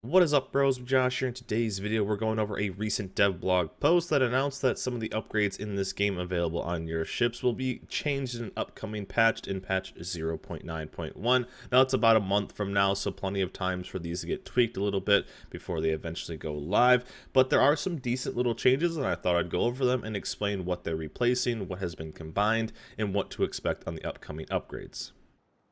What is up, bros? I'm Josh here. In today's video, we're going over a recent dev blog post that announced that some of the upgrades in this game available on your ships will be changed in an upcoming patch in patch 0.9.1. Now, it's about a month from now, so plenty of times for these to get tweaked a little bit before they eventually go live. But there are some decent little changes, and I thought I'd go over them and explain what they're replacing, what has been combined, and what to expect on the upcoming upgrades.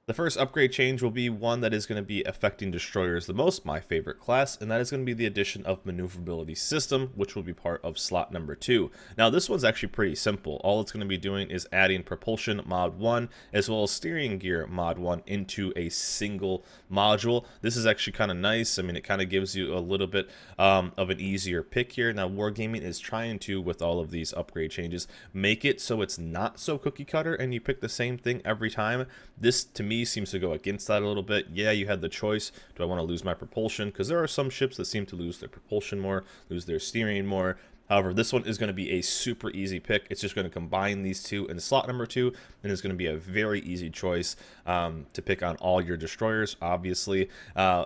The first upgrade change will be one that is going to be affecting destroyers the most, my favorite class, and that is going to be the addition of maneuverability system, which will be part of slot number 2. Now, this one's actually pretty simple. All it's going to be doing is adding propulsion mod 1 as well as steering gear mod 1 into a single module. This is actually kind of nice. I mean, it kind of gives you a little bit of an easier pick here. Now, Wargaming is trying to, with all of these upgrade changes, make it so it's not so cookie cutter and you pick the same thing every time. This, to me, seems to go against that a little bit. Yeah, you had the choice. Do I want to lose my propulsion? Because there are some ships that seem to lose their propulsion more, lose their steering more. However, this one is going to be a super easy pick. It's just going to combine these two in slot number 2, and it's going to be a very easy choice to pick on all your destroyers, obviously.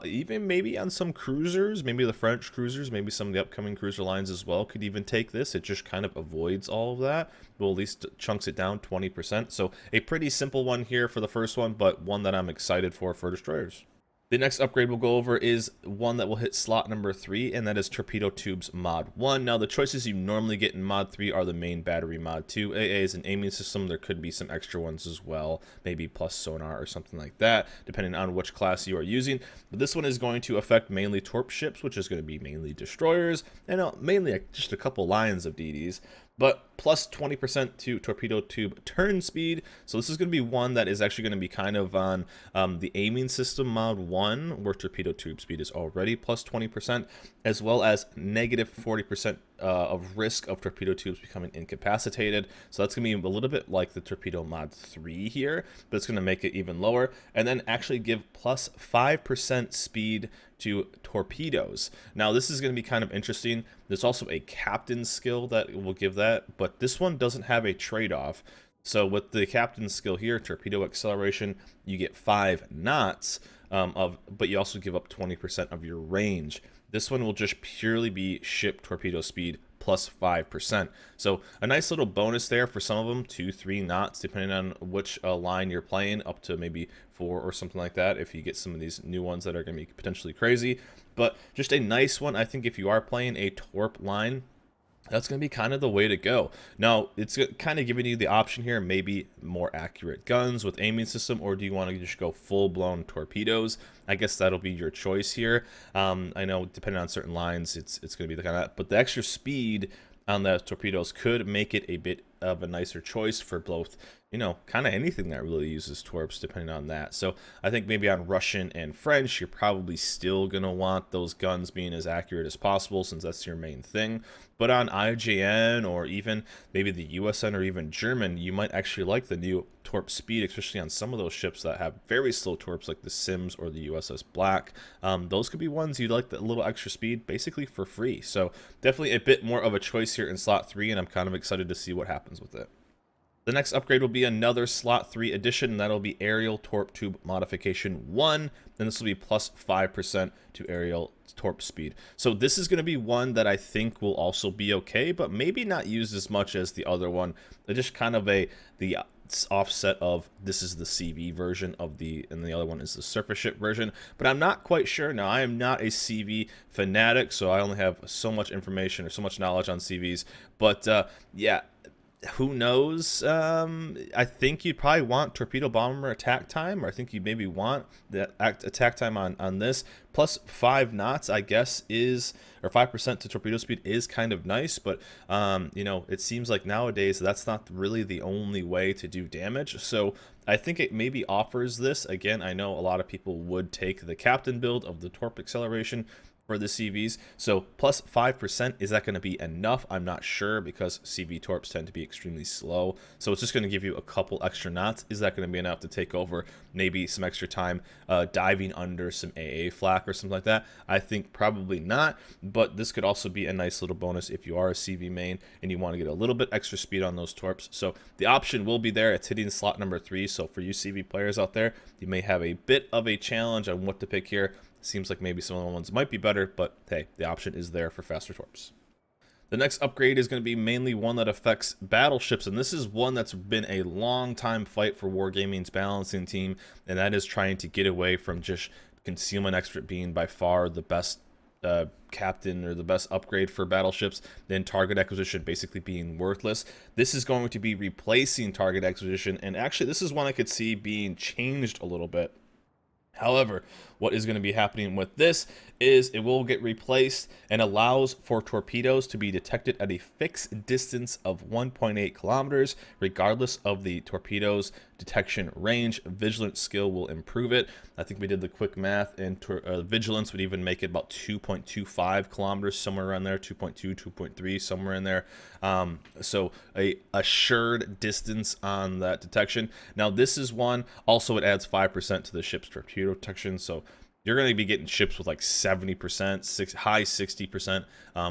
Even maybe on some cruisers, maybe the French cruisers, maybe some of the upcoming cruiser lines as well could even take this. It just kind of avoids all of that. Well, at least chunks it down 20%. So a pretty simple one here for the first one, but one that I'm excited for destroyers. The next upgrade we'll go over is one that will hit slot number 3, and that is Torpedo Tubes Mod 1. Now, the choices you normally get in Mod 3 are the main battery Mod 2. AA is an aiming system. There could be some extra ones as well, maybe plus sonar or something like that, depending on which class you are using. But this one is going to affect mainly torp ships, which is going to be mainly destroyers, and mainly just a couple lines of DDs. But plus 20% to torpedo tube turn speed. So this is going to be one that is actually going to be kind of on the aiming system mod 1, where torpedo tube speed is already plus 20%, as well as negative 40% of risk of torpedo tubes becoming incapacitated. So that's going to be a little bit like the torpedo mod 3 here, but it's going to make it even lower. And then actually give plus 5% speed to torpedoes. Now, this is going to be kind of interesting. There's also a captain's skill that will give that, but this one doesn't have a trade-off. So with the captain's skill here, torpedo acceleration, you get 5 knots, but you also give up 20% of your range. This one will just purely be ship torpedo speed plus 5%. So a nice little bonus there for some of them, 2-3 knots, depending on which line you're playing, up to maybe 4 or something like that, if you get some of these new ones that are going to be potentially crazy. But just a nice one, I think, if you are playing a torp line, that's going to be kind of the way to go. Now, it's kind of giving you the option here, maybe more accurate guns with aiming system, or do you want to just go full-blown torpedoes? I guess that'll be your choice here. I know, depending on certain lines, it's going to be the kind of, but the extra speed on the torpedoes could make it a bit of a nicer choice for both, you know, kind of anything that really uses torps, depending on that. So I think maybe on Russian and French, you're probably still going to want those guns being as accurate as possible, since that's your main thing. But on IJN, or even maybe the USN or even German, you might actually like the new torp speed, especially on some of those ships that have very slow torps like the Sims or the USS Black. Those could be ones you'd like the little extra speed basically for free. So definitely a bit more of a choice here in slot 3, and I'm kind of excited to see what happens with it. The next upgrade will be another slot 3 addition, and that'll be aerial torp tube modification 1, and this will be plus 5% to aerial torp speed. So this is going to be one that I think will also be okay, but maybe not used as much as the other one. They're just kind of the offset of, this is the CV version of and the other one is the surface ship version, but I'm not quite sure. Now, I am not a CV fanatic, so I only have so much information or so much knowledge on CVs, but yeah, who knows? I think you'd probably want torpedo bomber attack time, or I think you maybe want the attack time on this. Plus 5 knots, I guess, or 5% to torpedo speed is kind of nice, but you know, it seems like nowadays that's not really the only way to do damage. So I think it maybe offers this. Again, I know a lot of people would take the captain build of the torp acceleration for the CVs. So plus 5%, is that going to be enough? I'm not sure, because CV torps tend to be extremely slow. So it's just going to give you a couple extra knots. Is that going to be enough to take over maybe some extra time diving under some AA flak or something like that? I think probably not, but this could also be a nice little bonus if you are a CV main and you want to get a little bit extra speed on those torps. So the option will be there. It's hitting slot number 3. So for you CV players out there, you may have a bit of a challenge on what to pick here. Seems like maybe some of the ones might be better, but hey, the option is there for faster torps. The next upgrade is going to be mainly one that affects battleships, and this is one that's been a long time fight for Wargaming's balancing team, and that is trying to get away from just concealment expert being by far the best captain or the best upgrade for battleships, then target acquisition basically being worthless. This is going to be replacing target acquisition, and actually this is one I could see being changed a little bit. However, what is going to be happening with this is it will get replaced and allows for torpedoes to be detected at a fixed distance of 1.8 kilometers, regardless of the torpedo's detection range. Vigilance skill will improve it. I think we did the quick math, and vigilance would even make it about 2.25 kilometers, somewhere around there, 2.2, 2.3, somewhere in there. So a assured distance on that detection. Now this is one, also it adds 5% to the ship's torpedo detection, so you're going to be getting ships with like 70%, high 60%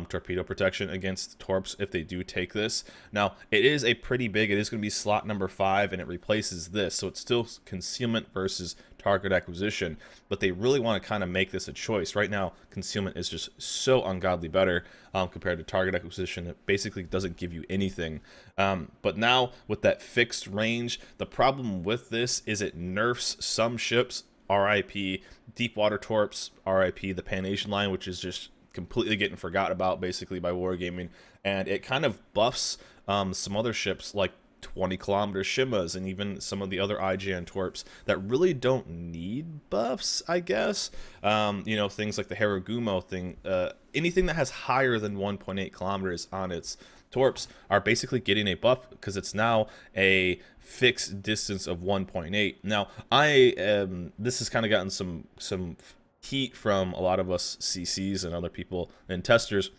torpedo protection against torps if they do take this. Now, it is a pretty big, it is going to be slot number 5, and it replaces this. So it's still concealment versus target acquisition, but they really want to kind of make this a choice. Right now, concealment is just so ungodly better compared to target acquisition. It basically doesn't give you anything. But now, with that fixed range, the problem with this is it nerfs some ships. RIP Deepwater Torps, RIP the Pan Asian line, which is just completely getting forgot about basically by Wargaming, and it kind of buffs some other ships like 20-kilometer Shimas and even some of the other IGN torps that really don't need buffs, I guess. You know, things like the Haragumo thing, anything that has higher than 1.8 kilometers on its torps are basically getting a buff because it's now a fixed distance of 1.8. Now, this has kind of gotten some heat from a lot of us CCs and other people and testers.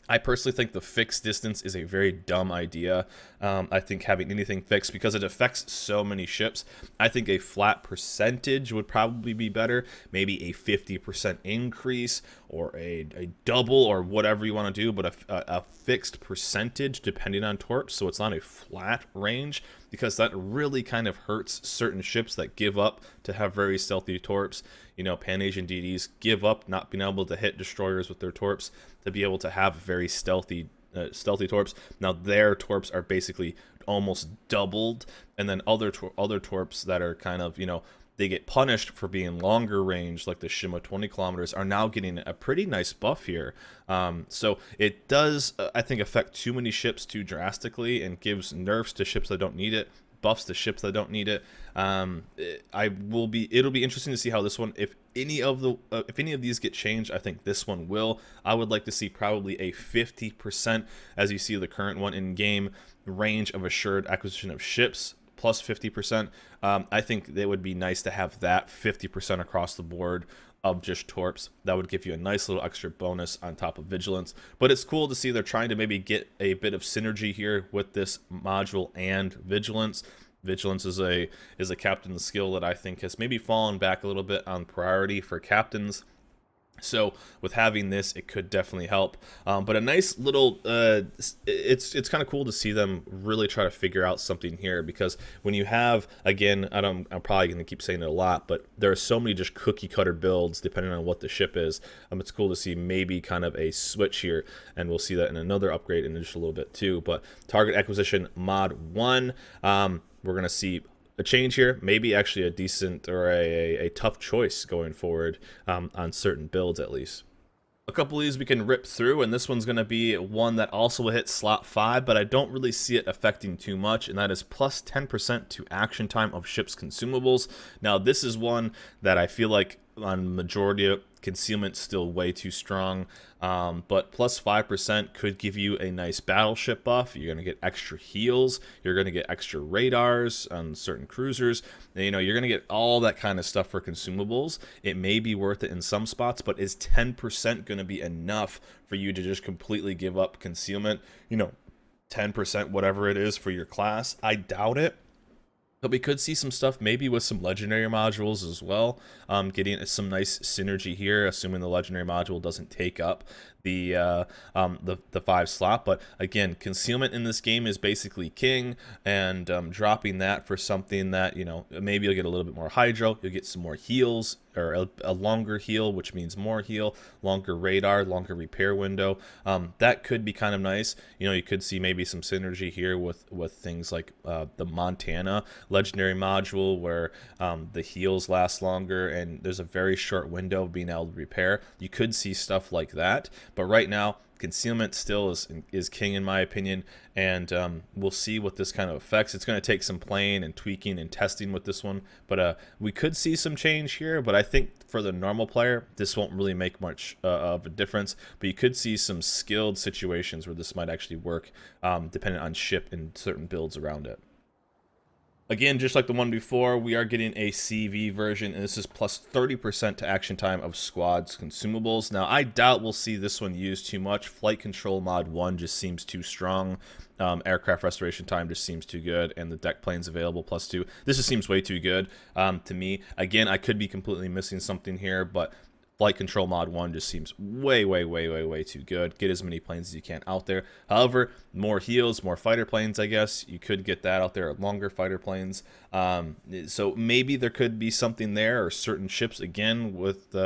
I personally think the fixed distance is a very dumb idea. I think having anything fixed, because it affects so many ships, I think a flat percentage would probably be better. Maybe a 50% increase or a double or whatever you want to do, but a fixed percentage depending on torps, so it's not a flat range, because that really kind of hurts certain ships that give up to have very stealthy torps. You know, Pan Asian DDs give up not being able to hit destroyers with their torps to be able to have very stealthy torps. Now their torps are basically almost doubled, and then other torps that are kind of, you know, they get punished for being longer range, like the Shima 20 kilometers, are now getting a pretty nice buff here. So it does, I think, affect too many ships too drastically and gives nerfs to ships that don't need it, buffs to ships that don't need it. It'll be interesting to see how this one, if any of these get changed, I think this one will. I would like to see probably a 50%, as you see the current one in game, range of assured acquisition of ships, plus 50%. I think it would be nice to have that 50% across the board of just torps. That would give you a nice little extra bonus on top of vigilance. But it's cool to see they're trying to maybe get a bit of synergy here with this module and vigilance. Vigilance is a captain's skill that I think has maybe fallen back a little bit on priority for captains. So with having this, it could definitely help. But a nice little, it's kind of cool to see them really try to figure out something here, because when you have, again, I'm probably going to keep saying it a lot, but there are so many just cookie cutter builds depending on what the ship is. It's cool to see maybe kind of a switch here, and we'll see that in another upgrade in just a little bit too. But target acquisition mod 1, we're going to see a change here, maybe actually a decent or a tough choice going forward on certain builds at least. A couple of these we can rip through, and this one's going to be one that also will hit slot 5, but I don't really see it affecting too much, and that is plus 10% to action time of ships consumables. Now this is one that I feel like on majority of concealment still way too strong, but plus 5% could give you a nice battleship buff. You're going to get extra heals, you're going to get extra radars on certain cruisers, and, you know, you're going to get all that kind of stuff for consumables. It may be worth it in some spots, but is 10% going to be enough for you to just completely give up concealment? You know, 10%, whatever it is for your class, I doubt it. But we could see some stuff maybe with some legendary modules as well, getting some nice synergy here, assuming the legendary module doesn't take up the 5 slot. But again, concealment in this game is basically king, and dropping that for something that, you know, maybe you'll get a little bit more hydro, you'll get some more heals, or a longer heal, which means more heal, longer radar, longer repair window. That could be kind of nice. You know, you could see maybe some synergy here with things like the Montana legendary module, where the heals last longer and there's a very short window of being able to repair. You could see stuff like that, but right now concealment still is king in my opinion, and we'll see what this kind of affects. It's going to take some playing and tweaking and testing with this one, but we could see some change here. But I think for the normal player, this won't really make much of a difference, but you could see some skilled situations where this might actually work, depending on ship and certain builds around it. Again, just like the one before, we are getting a CV version, and this is plus 30% to action time of squads consumables. Now, I doubt we'll see this one used too much. Flight control mod 1 just seems too strong. Aircraft restoration time just seems too good, and the deck planes available plus 2. This just seems way too good to me. Again, I could be completely missing something here, but Flight Control Mod 1 just seems way too good. Get as many planes as you can out there. However, more heals, more fighter planes, I guess. You could get that out there, longer fighter planes. So maybe there could be something there, or certain ships, again, with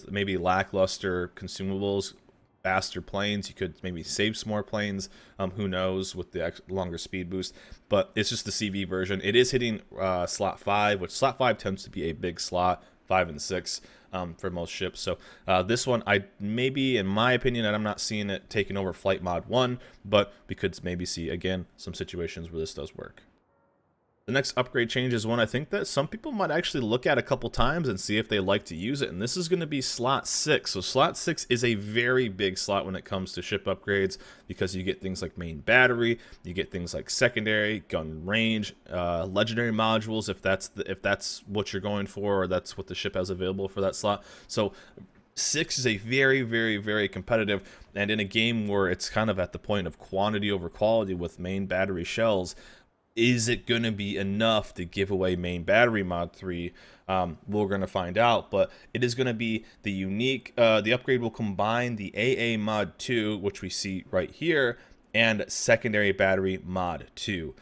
maybe lackluster consumables, faster planes. You could maybe save some more planes. Who knows, with the longer speed boost. But it's just the CV version. It is hitting slot 5, which slot 5 tends to be a big slot, 5 and 6. For most ships. So this one, maybe in my opinion, and I'm not seeing it taking over Flight Mod 1, but we could maybe see, again, some situations where this does work. The next upgrade change is one I think that some people might actually look at a couple times and see if they like to use it, and this is going to be slot 6. So slot 6 is a very big slot when it comes to ship upgrades, because you get things like main battery, you get things like secondary, gun range, legendary modules, if that's what you're going for, or that's what the ship has available for that slot. So 6 is a very competitive, and in a game where it's kind of at the point of quantity over quality with main battery shells, is it going to be enough to give away main battery mod 3? We're going to find out, but it is going to be the unique, the upgrade will combine the AA mod 2, which we see right here, and secondary battery mod 2.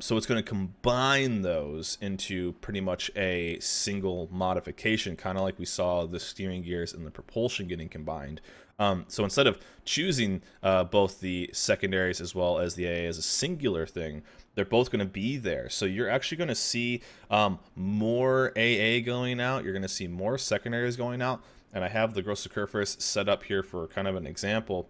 So it's going to combine those into pretty much a single modification, kind of like we saw the steering gears and the propulsion getting combined. So instead of choosing both the secondaries as well as the AA as a singular thing, they're both going to be there. So you're actually going to see more AA going out. You're going to see more secondaries going out. And I have the Gross Curfers set up here for kind of an example.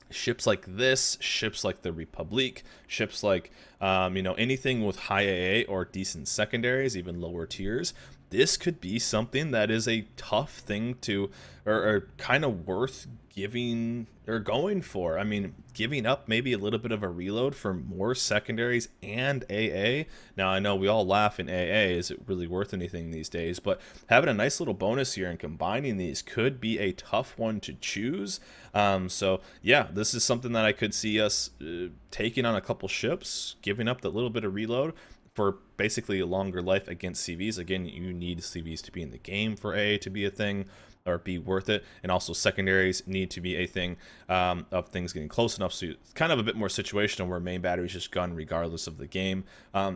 Ships like this, ships like the Republic, ships like, anything with high AA or decent secondaries, even lower tiers, this could be something that is a tough thing to, or kind of worth giving or going for. I mean, giving up maybe a little bit of a reload for more secondaries and AA. Now, I know we all laugh in AA, is it really worth anything these days? But having a nice little bonus here and combining these could be a tough one to choose. So yeah, this is something that I could see us taking on a couple ships, giving up that little bit of reload for basically a longer life against CVs. Again, you need CVs to be in the game for AA to be a thing or be worth it, and also secondaries need to be a thing of things getting close enough, so it's kind of a bit more situational where main battery is just gun regardless of the game.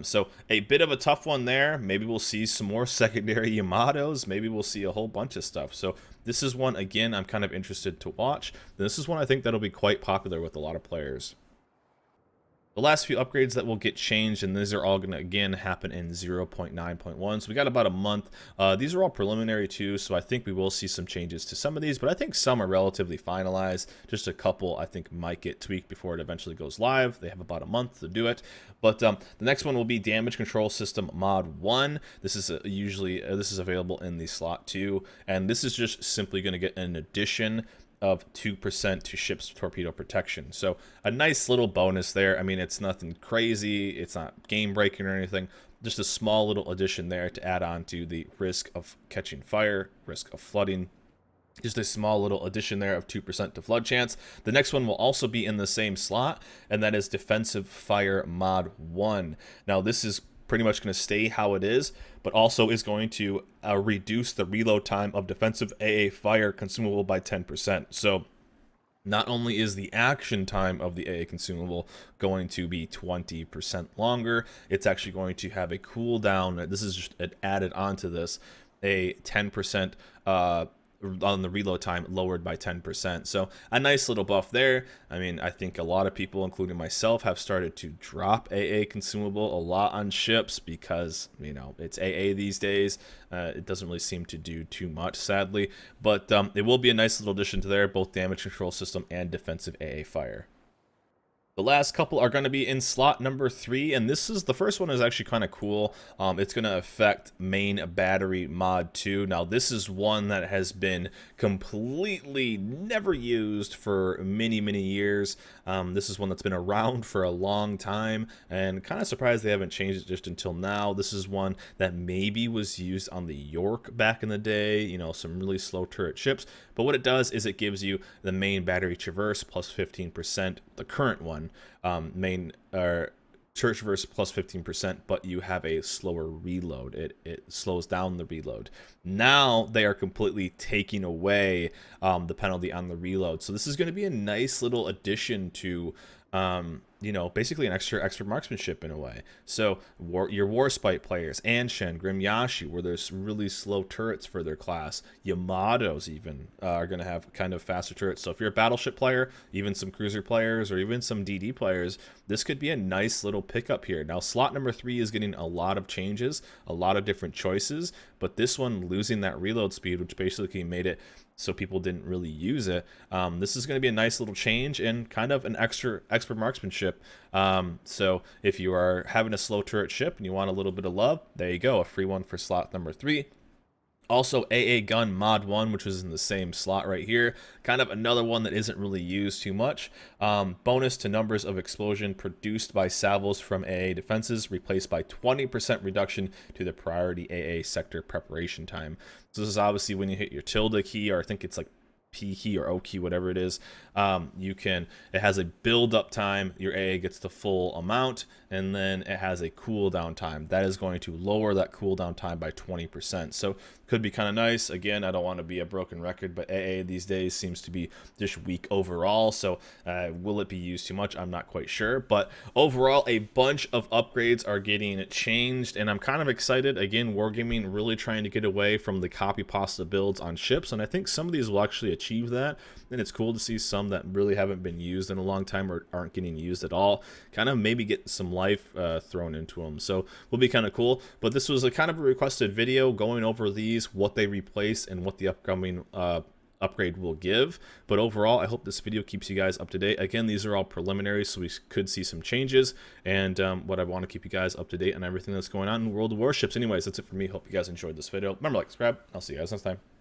So a bit of a tough one there. Maybe we'll see some more secondary Yamatos, maybe we'll see a whole bunch of stuff. So this is one, again, I'm kind of interested to watch. This is one I think that'll be quite popular with a lot of players. The last few upgrades that will get changed, and these are all going to, again, happen in 0.9.1. So we got about a month. These are all preliminary too, so I think we will see some changes to some of these, but I think some are relatively finalized. Just a couple I think might get tweaked before it eventually goes live. They have about a month to do it. But the next one will be Damage Control System Mod 1. This is this is available in the slot 2, and this is just simply going to get an addition of 2% to ship's torpedo protection. So a nice little bonus there. I mean, it's nothing crazy, it's not game breaking or anything, just a small little addition there to add on to the risk of catching fire, risk of flooding. Just a small little addition there of 2% to flood chance. The next one will also be in the same slot, and that is Defensive Fire Mod 1. Now this is pretty much going to stay how it is, but also is going to reduce the reload time of defensive AA fire consumable by 10%. So not only is the action time of the AA consumable going to be 20% longer, it's actually going to have a cooldown. This is just added onto this. a 10% on the reload time lowered by 10%. So a nice little buff there. I mean, I think a lot of people, including myself, have started to drop AA consumable a lot on ships because, you know, it's AA these days. It doesn't really seem to do too much, sadly, but it will be a nice little addition to there, both damage control system and defensive AA fire. The last couple are going to be in slot number 3, and this is the first one is actually kind of cool. It's going to affect main battery mod 2. Now, this is one that has been completely never used for many, many years. This is one that's been around for a long time, and kind of surprised they haven't changed it just until now. This is one that maybe was used on the York back in the day, you know, some really slow turret ships. But what it does is it gives you the main battery traverse plus 15%, the current one, main church verse plus 15%, but you have a slower reload. It slows down the reload. Now they are completely taking away the penalty on the reload. So this is going to be a nice little addition to you know, basically an extra marksmanship in a way. So your Warspite players, Anshan, Grimyashi, where there's really slow turrets for their class, Yamatos even are going to have kind of faster turrets. So if you're a Battleship player, even some cruiser players, or even some DD players, this could be a nice little pickup here. Now, slot number 3 is getting a lot of changes, a lot of different choices, but this one losing that reload speed, which basically made it so people didn't really use it. This is going to be a nice little change and kind of an extra marksmanship. So if you are having a slow turret ship and you want a little bit of love, there you go, a free one for slot number 3. Also, AA Gun Mod 1, which was in the same slot right here. Kind of another one that isn't really used too much. Bonus to numbers of explosion produced by salvos from AA defenses, replaced by 20% reduction to the priority AA sector preparation time. So this is obviously when you hit your tilde key, or I think it's like P key or O key, whatever it is. It has a build up time, your AA gets the full amount, and then it has a cooldown time. That is going to lower that cooldown time by 20%. So could be kind of nice. Again, I don't want to be a broken record, but AA these days seems to be just weak overall. So will it be used too much? I'm not quite sure. But overall, a bunch of upgrades are getting changed, and I'm kind of excited. Again, Wargaming really trying to get away from the copy pasta builds on ships, and I think some of these will actually achieve that. And it's cool to see some that really haven't been used in a long time or aren't getting used at all, kind of maybe get some life thrown into them. So will be kind of cool. But this was a kind of a requested video going over these, what they replace and what the upcoming upgrade will give. But overall, I hope this video keeps you guys up to date. Again, these are all preliminary, so we could see some changes, and what I want to keep you guys up to date on everything that's going on in World of Warships. Anyways, that's it for me. Hope you guys enjoyed this video. Remember, like, subscribe. I'll see you guys next time.